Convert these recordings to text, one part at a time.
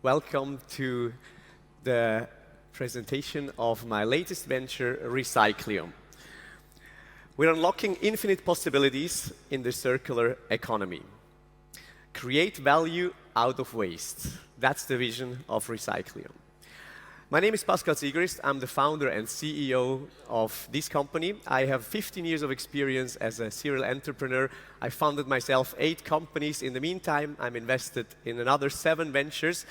Welcome to the presentation of my latest venture, Recyclium. We're unlocking infinite possibilities in the circular economy. Create value out of waste. That's the vision of Recyclium. My name is Pascal Siegrist. I'm the founder and CEO of this company. I have 15 years of experience as a serial entrepreneur. I founded myself 8 companies. In the meantime, I'm invested in another 7 ventures.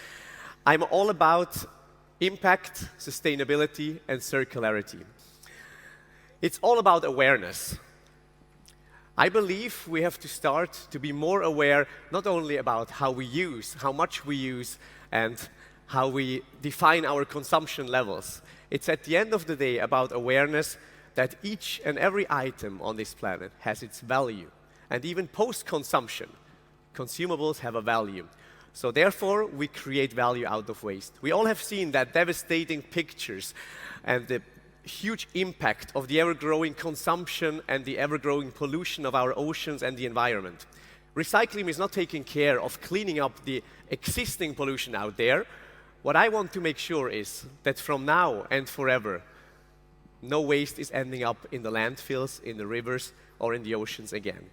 I'm all about impact, sustainability, and circularity. It's all about awareness. I believe we have to start to be more aware not only about how we use, how much we use, and how we define our consumption levels. It's at the end of the day about awareness that each and every item on this planet has its value. And even post-consumption, consumables have a value. So therefore, we create value out of waste. We all have seen that devastating pictures and the huge impact of the ever-growing consumption and the ever-growing pollution of our oceans and the environment. Recycling is not taking care of cleaning up the existing pollution out there. What I want to make sure is that from now and forever, no waste is ending up in the landfills, in the rivers, or in the oceans again.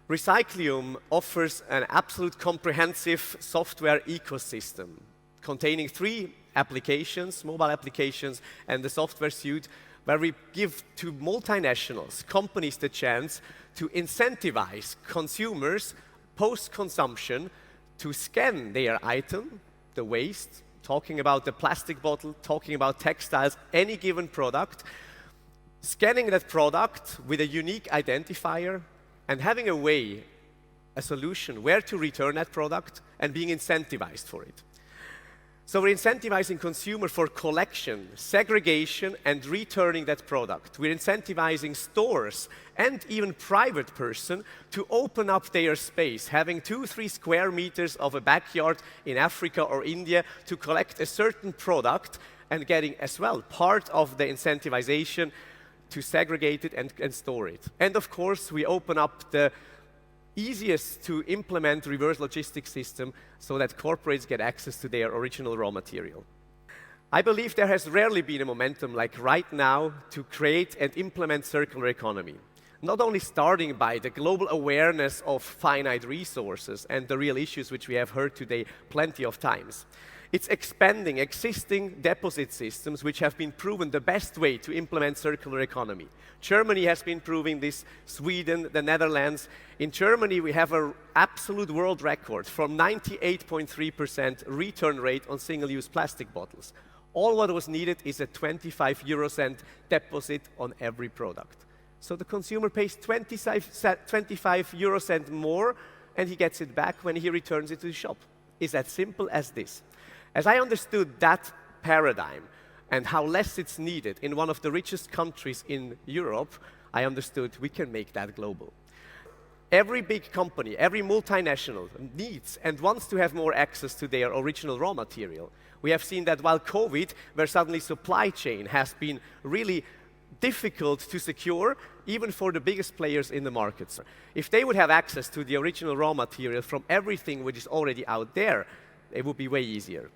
Recyclium offers an absolute comprehensive software ecosystem containing 3 applications, mobile applications, and the software suite, where we give to multinationals, companies, the chance to incentivize consumers post-consumption to scan their item, the waste, talking about the plastic bottle, talking about textiles, any given product, scanning that product with a unique identifier and having a way, a solution where to return that product and being incentivized for it. So we're incentivizing consumer for collection, segregation, and returning that product. We're incentivizing stores and even private person to open up their space, having 2-3 square meters of a backyard in Africa or India to collect a certain product and getting as well part of the incentivization to segregate it and store it. And of course, we open up the easiest to implement reverse logistics system so that corporates get access to their original raw material. I believe there has rarely been a momentum like right now to create and implement circular economy. Not only starting by the global awareness of finite resources and the real issues which we have heard today plenty of times. It's expanding existing deposit systems which have been proven the best way to implement circular economy. Germany has been proving this, Sweden, the Netherlands. In Germany, we have an absolute world record from 98.3% return rate on single-use plastic bottles. All what was needed is a 25 euro cent deposit on every product. So the consumer pays 25 euro cent more and he gets it back when he returns it to the shop. It's as simple as this. As I understood that paradigm and how less it's needed in one of the richest countries in Europe, I understood we can make that global. Every big company, every multinational needs and wants to have more access to their original raw material. We have seen that while COVID, where suddenly supply chain has been really difficult to secure, even for the biggest players in the markets. If they would have access to the original raw material from everything which is already out there, it would be way easier.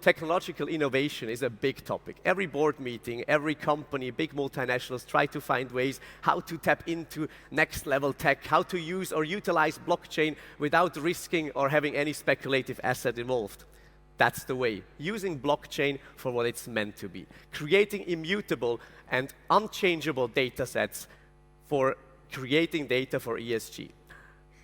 Technological innovation is a big topic. Every board meeting, every company, big multinationals try to find ways how to tap into next level tech, how to use or utilize blockchain without risking or having any speculative asset involved. That's the way, using blockchain for what it's meant to be, creating immutable and unchangeable data sets for creating data for ESG.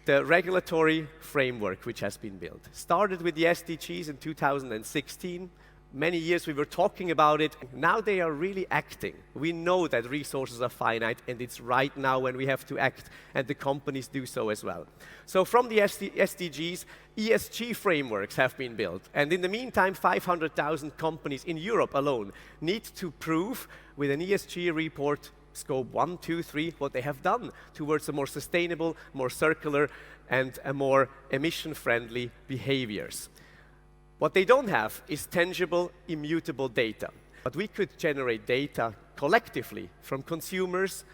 The regulatory framework which has been built started with the SDGs in 2016. Many years we were talking about it. Now they are really acting. We know that resources are finite and it's right now when we have to act, and the companies do so as well. So from the SDGs, ESG frameworks have been built. And in the meantime, 500,000 companies in Europe alone need to prove with an ESG report scope 1, 2, 3, what they have done towards a more sustainable, more circular, and a more emission-friendly behaviors. What they don't have is tangible, immutable data. But we could generate data collectively from consumers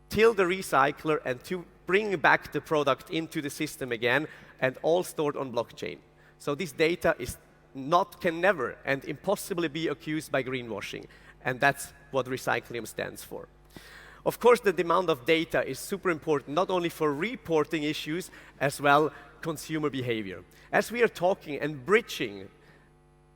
till the recycler and to bring back the product into the system again and all stored on blockchain. So this data is can never and impossibly be accused by greenwashing. And that's what Recyclium stands for. Of course, the demand of data is super important, not only for reporting issues, as well consumer behavior. As we are talking and bridging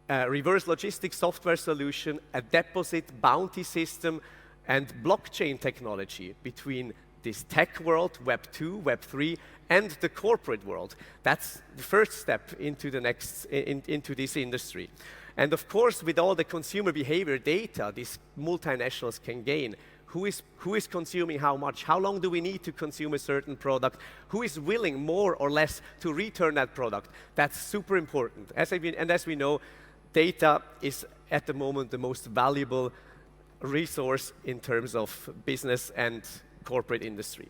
a reverse logistics software solution, a deposit bounty system, and blockchain technology between this tech world, Web 2, Web 3, and the corporate world. That's the first step into the next into this industry. And of course, with all the consumer behavior data these multinationals can gain, who is consuming how much? How long do we need to consume a certain product? Who is willing more or less to return that product? That's super important. As we know, data is at the moment the most valuable resource in terms of business and corporate industry.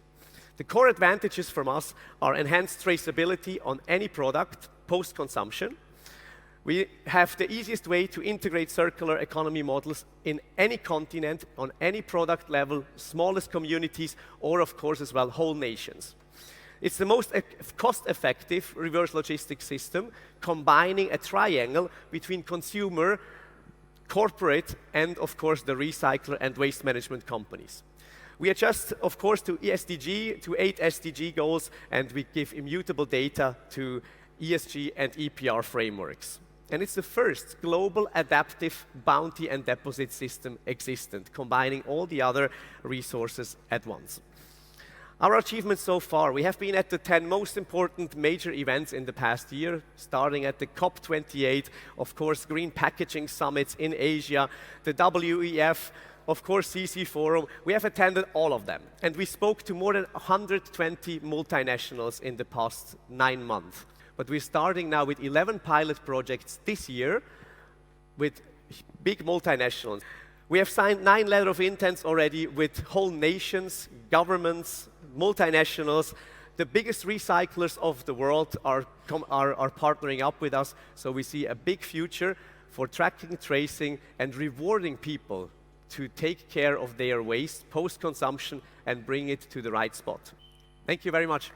The core advantages from us are enhanced traceability on any product post-consumption. We have the easiest way to integrate circular economy models in any continent, on any product level, smallest communities, or of course as well whole nations. It's the most cost-effective reverse logistics system, combining a triangle between consumer, corporate, and of course the recycler and waste management companies. We adjust, of course, to 8 SDG goals, and we give immutable data to ESG and EPR frameworks. And it's the first global adaptive bounty and deposit system existent, combining all the other resources at once. Our achievements so far: we have been at the 10 most important major events in the past year, starting at the COP28, of course, Green Packaging Summits in Asia, the WEF, of course, CC Forum. We have attended all of them, and we spoke to more than 120 multinationals in the past 9 months. But we're starting now with 11 pilot projects this year with big multinationals. We have signed 9 letters of intent already with whole nations, governments, multinationals. The biggest recyclers of the world are partnering up with us, so we see a big future for tracking, tracing, and rewarding people to take care of their waste post-consumption and bring it to the right spot. Thank you very much.